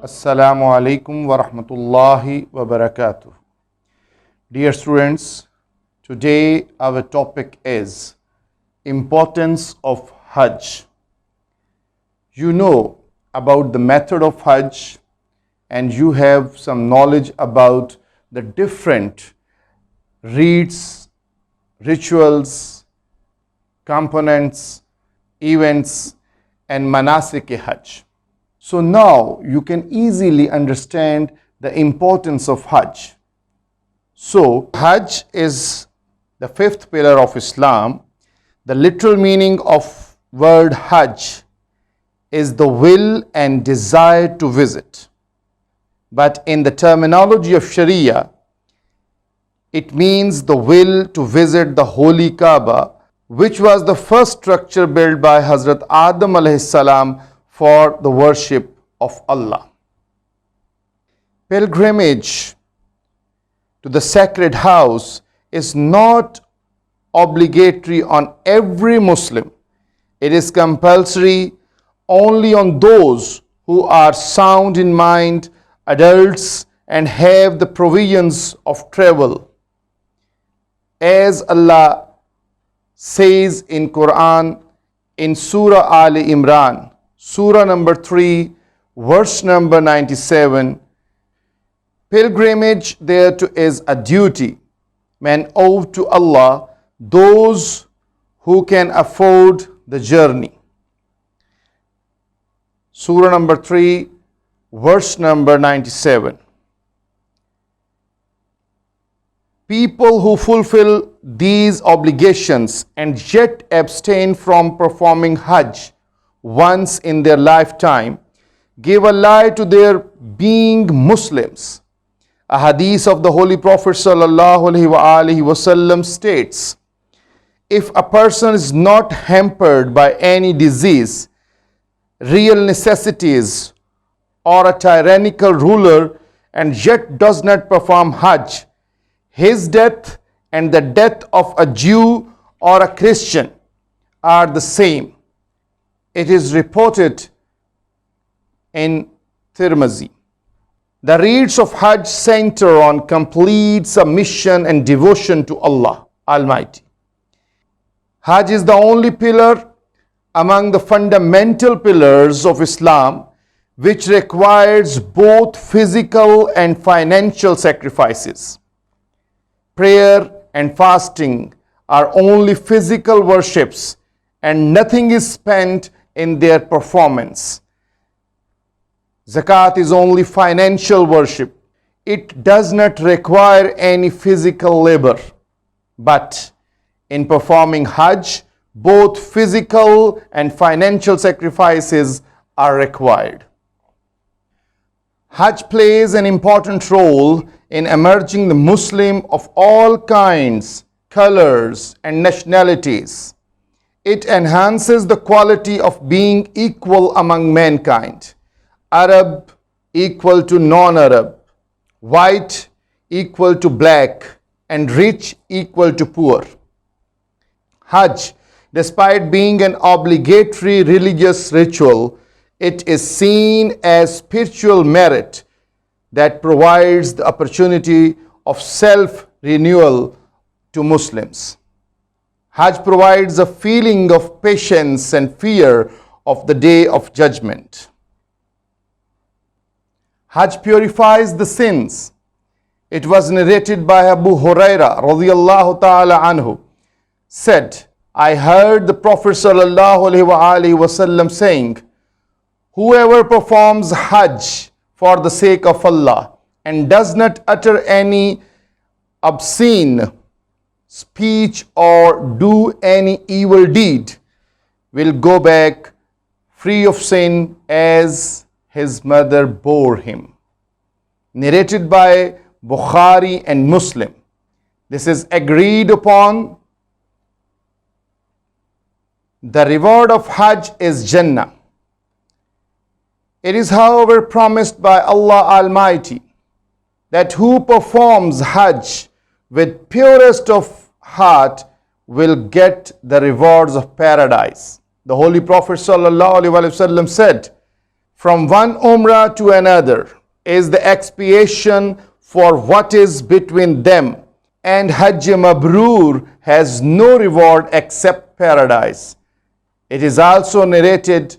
Assalamu alaikum wa rahmatullahi wa barakatuh. Dear students, today our topic is importance of Hajj. You know about the method of Hajj and you have some knowledge about the different rites, rituals, components, events and manasik-e-Hajj. So now you can easily understand the importance of Hajj. So Hajj is the fifth pillar of Islam. The literal meaning of word Hajj is the will and desire to visit. But in the terminology of Sharia, it means the will to visit the holy Kaaba, which was the first structure built by Hazrat Adam alayhi salam for the worship of Allah. Pilgrimage to the sacred house is not obligatory on every Muslim. It is compulsory only on those who are sound in mind, adults, and have the provisions of travel. As Allah says in Quran in Surah Ali Imran, Surah number 3, verse number 97, pilgrimage thereto is a duty, man owed to Allah, those who can afford the journey. Surah number 3, verse number 97. People who fulfill these obligations and yet abstain from performing Hajj once in their lifetime give a lie to their being Muslims. A hadith of the Holy Prophet ﷺ states, if a person is not hampered by any disease, real necessities, or a tyrannical ruler and yet does not perform Hajj, his death and the death of a Jew or a Christian are the same. It is reported in Tirmizi. The rites of Hajj center on complete submission and devotion to Allah Almighty. Hajj is the only pillar among the fundamental pillars of Islam which requires both physical and financial sacrifices. Prayer and fasting are only physical worships and nothing is spent in their performance. Zakat is only financial worship. It does not require any physical labor. But in performing Hajj, both physical and financial sacrifices are required. Hajj plays an important role in emerging the Muslim of all kinds, colors, and nationalities. It enhances the quality of being equal among mankind. Arab equal to non-Arab, white equal to black, and rich equal to poor. Hajj, despite being an obligatory religious ritual, it is seen as spiritual merit that provides the opportunity of self-renewal to Muslims. Hajj provides a feeling of patience and fear of the Day of Judgment. Hajj purifies the sins. It was narrated by Abu Huraira radiyallahu ta'ala anhu, said, I heard the Prophet sallallahu alaihi wasallam saying, whoever performs Hajj for the sake of Allah and does not utter any obscene speech or do any evil deed will go back free of sin as his mother bore him. Narrated by Bukhari and Muslim. This is agreed upon. The reward of Hajj is Jannah. It is, however, promised by Allah Almighty that who performs Hajj with purest of heart will get the rewards of paradise. The Holy Prophet ﷺ said, from one umrah to another is the expiation for what is between them, and Hajj Mabrur has no reward except paradise. It is also narrated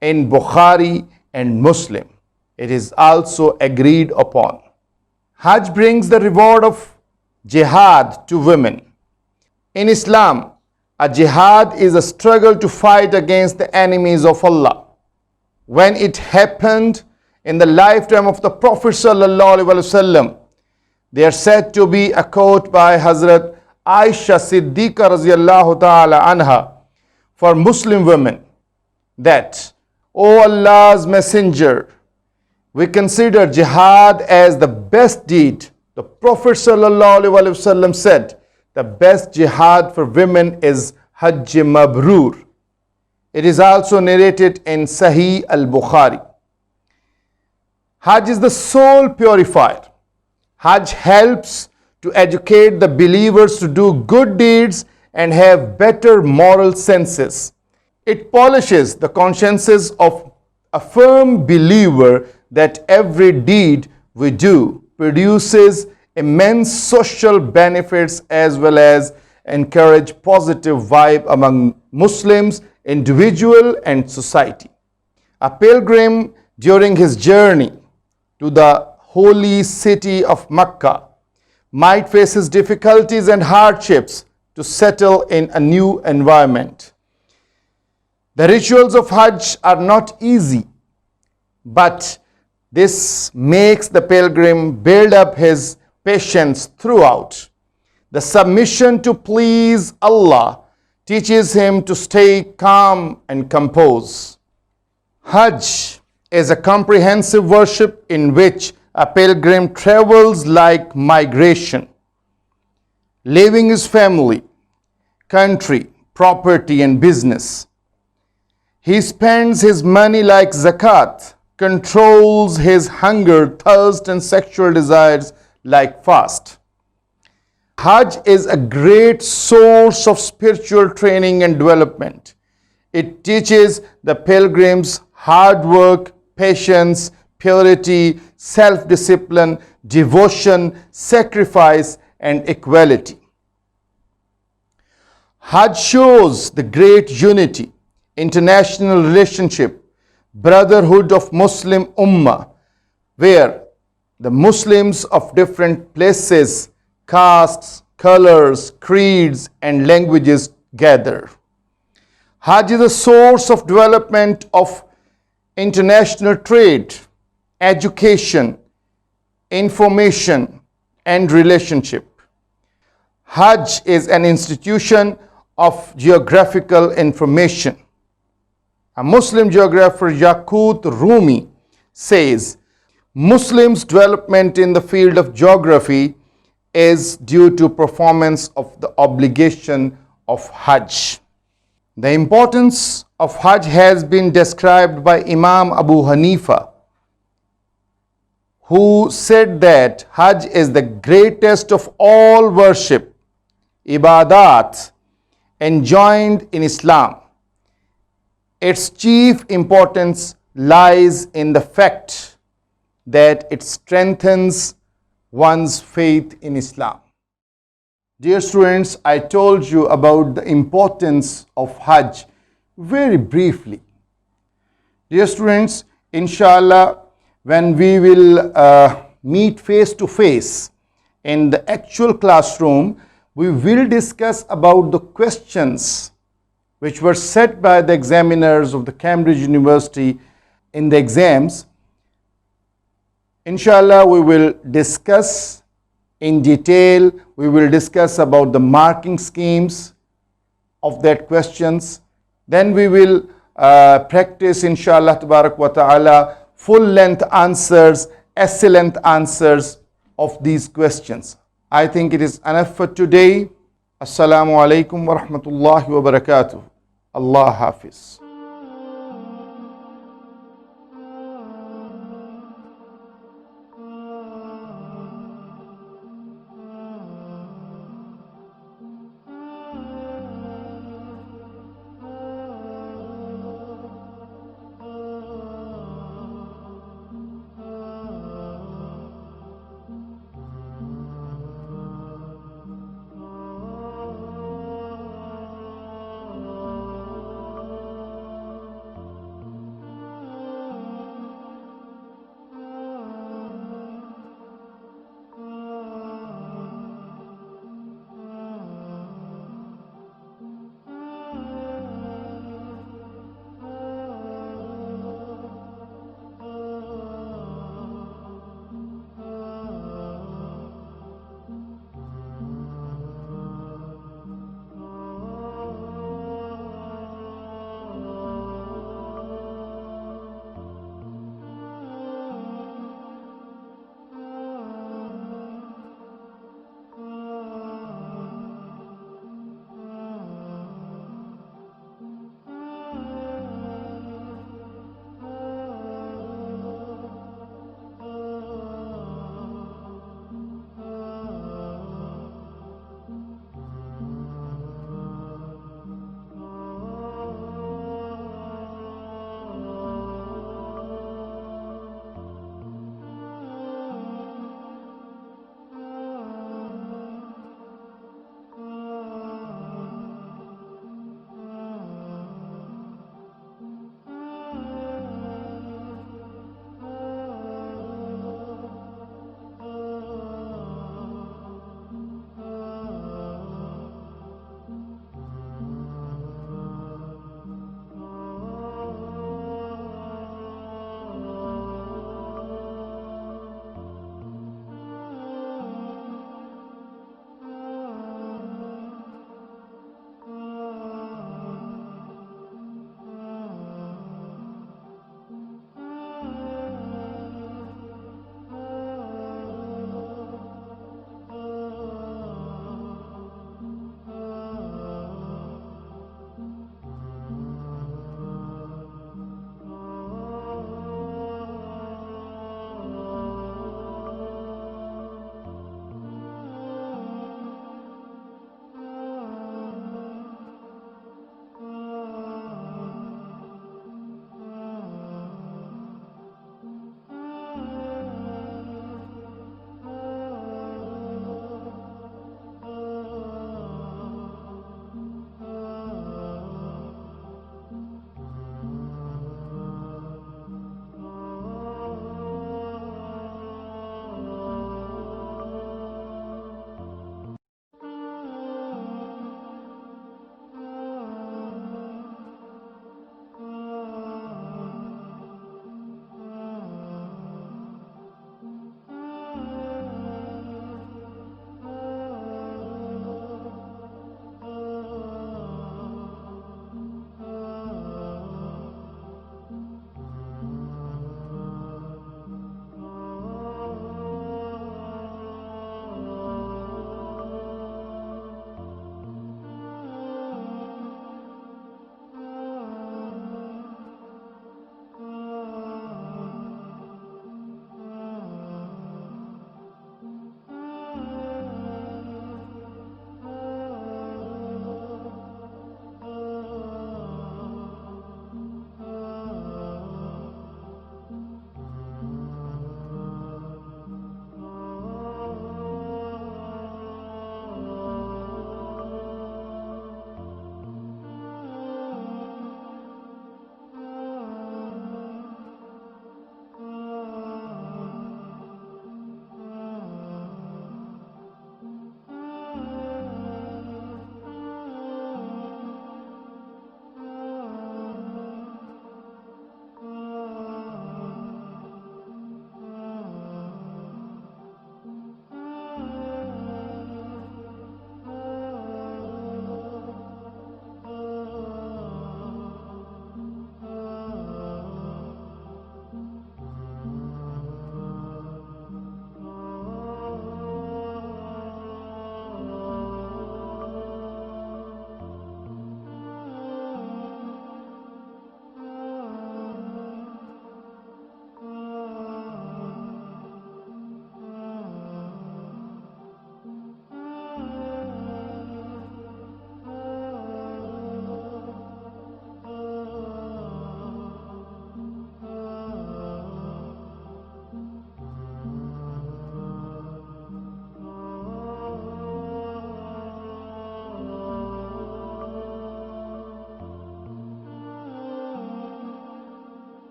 in Bukhari and Muslim. It is also agreed upon. Hajj brings the reward of jihad to women. In Islam, a jihad is a struggle to fight against the enemies of Allah. When it happened in the lifetime of the Prophet ﷺ, they are said to be a quote by Hazrat Aisha Siddiqa radhiyallahu ta'ala anha for Muslim women that, O Allah's Messenger, we consider jihad as the best deed. The Prophet ﷺ said, the best jihad for women is Hajj Mabrur. It is also narrated in Sahih al-Bukhari. Hajj is the soul purifier. Hajj helps to educate the believers to do good deeds and have better moral senses. It polishes the consciences of a firm believer that every deed we do produces immense social benefits as well as encourage positive vibe among Muslims, individual and society. A pilgrim during his journey to the holy city of Mecca might face his difficulties and hardships to settle in a new environment. The rituals of Hajj are not easy, but this makes the pilgrim build up his patience throughout. The submission to please Allah teaches him to stay calm and composed. Hajj is a comprehensive worship in which a pilgrim travels like migration, leaving his family, country, property and business. He spends his money like zakat, controls his hunger, thirst and sexual desires like fast. Hajj is a great source of spiritual training and development. It teaches the pilgrims hard work, patience, purity, self-discipline, devotion, sacrifice, and equality. Hajj shows the great unity, international relationship, brotherhood of Muslim Ummah, where the Muslims of different places, castes, colors, creeds, and languages gather. Hajj is a source of development of international trade, education, information, and relationship. Hajj is an institution of geographical information. A Muslim geographer, Yaqut Rumi, says, Muslims' development in the field of geography is due to performance of the obligation of Hajj. The importance of Hajj has been described by Imam Abu Hanifa, who said that Hajj is the greatest of all worship, ibadat, enjoined in Islam. Its chief importance lies in the fact that it strengthens one's faith in Islam. Dear students, I told you about the importance of Hajj very briefly. Dear students, inshallah, when we will meet face to face in the actual classroom, we will discuss about the questions which were set by the examiners of the Cambridge University in the exams. Inshallah, we will discuss in detail. We will discuss about the marking schemes of that questions. Then we will practice, inshallah tabarak wa ta'ala, full length answers, essay length answers of these questions. I think it is enough for today. Assalamu alaikum wa rahmatullahi wa barakatuh. Allah Hafiz.